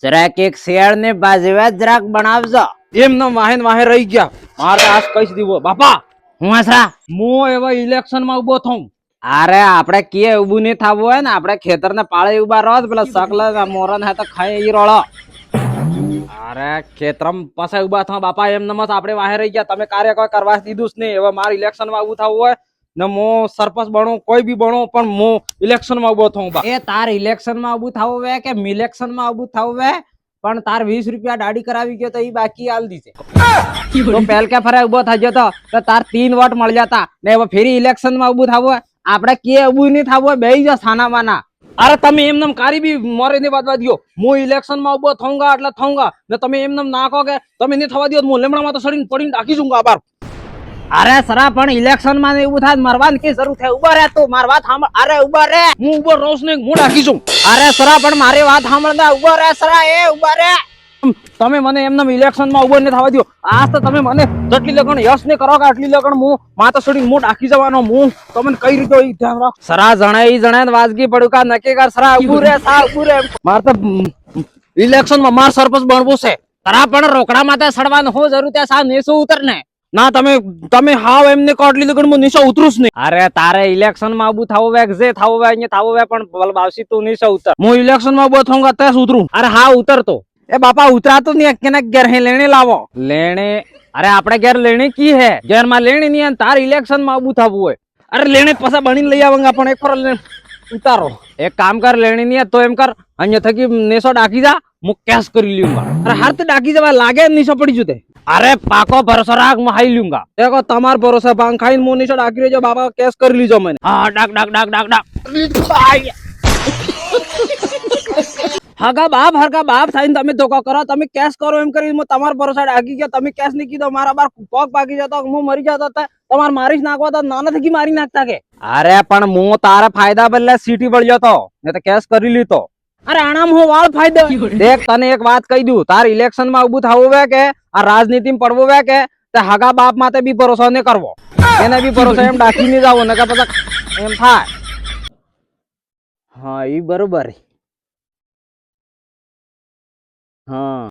જરાક એક શેર ને બાજવા જરાક બનાવજો. એમનો વાહેન વાહે રહી ગયા. મારે આજ કઈ દીવો બાપા, હું હસરા મો એવા ઇલેક્શન માં ઉભો થઉં. અરે આપડે કે ઉભું નહીં થવું હોય ને, આપડે ખેતર ને પાળે ઉભા રહો પેલા સકલ મોરન હે તો ખાઈ ઈ રોળો. અરે ખેતરમ પાસે ઉભા થા બાપા, એમ નમસ આપણે વાહે રહી ગયા. તમે કાર્ય કોઈ કરવા દીધું જ નહીં. હવે મારે ઇલેક્શન માં ઉભું થવું હોય ને, મો સરપંચ બનો કોઈ બી બનો, પણ મો ઇલેક્શન માં ઉભો થઉં. એ તાર ઇલેક્શન માં ઉભું થવું વે કે મિલેક્શન માં ઉભું થવું વે, પણ તાર 20 રૂપિયા દાડી કરાવી ગયો તો ઈ બાકી આલ દીધે. તો પહેલ કે ફરે ઉભો થઈ ગયો તો તાર 3 વોટ મળી જતા ને. હવે ફેરી ઇલેક્શન માં ઉભું થવું હોય, આપડે કે ઉભું નહીં થવું હોય, બેહી જાઓ સાનામાના. અરે તમે એમનેમ કારી બી મોરે ની વાત દો. હું ઇલેક્શન માં ઉભો થઉંગા એટલે થઉંગા ને. તમે એમનેમ ના કહો કે તમે નહીં થવા દો, હું લેમડામાં તો સડીને પડીને રાખી જઉંગા. આભાર. અરે સરા પણ ઇલેક્શન માં એવું થાય, મરવાની કે જરૂર થાય. ઉભા રે તું, મારી વાત સાંભળ. અરે ઉભા રે, હું ઉભો રોસ ને હું રાખી જઉં. અરે સરા પણ મારી વાત સાંભળ. ઉભા રે સરા, એ ઉભા રે. તમે મને એમનેમ ઇલેક્શન માં ઉભો નહીં થવા દો. આજ તો તમે મને જેટલી લગણ યશ ને કરો કે આટલી લગણ હું માતા સડીને હું રાખી જવાનો. હું તમને કઈ રીતે ધ્યાન રાખ. સરા જણે ને વાજગી પડ્યું કા નક્કી કર. સરા ઉભું રે, સા ઉભું રે. મારે તો ઇલેક્શન માં માર સરપંચ બનવું છે. સરા પણ રોકડા માથે સડવાનું હું જરૂર ત્યાં સા નેસો ઉતર ને. ના તમે હાવ એમને કાટલી લગણ હું નીચે ઉતરું જ નહીં. અરે તારે ઇલેક્શન માં ઉભું થવું વે, જે થવું વે અહીંયા થવું વે, પણ બાવસી તું નીચે ઉતર. હું ઇલેક્શન માં ઉભો થઉંગા ત્યાં ઉતરું. અરે હા ઉતરતો. એ બાપા ઉતરાતું નહીં. કેને ઘેર હે લેણે લાવો. લેણે? અરે આપણે ઘેર લેણી કી હે? ઘેર માં લેણી નહીં. તાર ઇલેક્શન માં ઉભું થવું હોય. અરે લેણે પાછા બનીને લઈ આવાંગા, પણ એક વાર ઉતારો. એક કામ કર, લેણી નહીં તો એમ કર, અહીંયા થકી નેસો ડાકી જા, હું કેશ કરી લ્યુંગા. અરે હાર તો ડાકી જવા લાગે નીચે પડી જતે. અરે પાકો ભરોસો રાખ, હું હાઈ લ્યુંગા. देखो તમાર ભરોસે ભાંગ ખાઈને મો નીચે ડાકી રહેજો બાબા. કેસ કરી લીજો મને. હા ડાક ડાક ડાક ડાક ડાક. હરકા બાપ થઈને તમે ધોકો કરો. તમે કેસ કરો એમ કરી તમારા ભરોસે ડાકી ગયા. તમે કેસ નહીં કીધો, મારા બાર પગ પાકી જતો, હું મરી જતો. તમારે મારી જ નાખવા તો નાના થકી મારી નાખતા કે. અરે પણ હું તારા ફાયદા બદલે સીટી વળ્યો તો ને, તો કેસ કરી લીધો. અરે આનામ હું વાળ ફાયદો. દેખ તને એક વાત કહી દઉં, તાર ઇલેક્શન માં ઉભું થવું વે કે આ રાજનીતિ માં પડવું વે કે તે હગા બાપ માટે બી ભરોસો નહીં કરવો. એને બી ભરોસો એમ ડાકી નહીં જાવ ને કે પછી એમ થાય. હા ઈ બરોબર. હા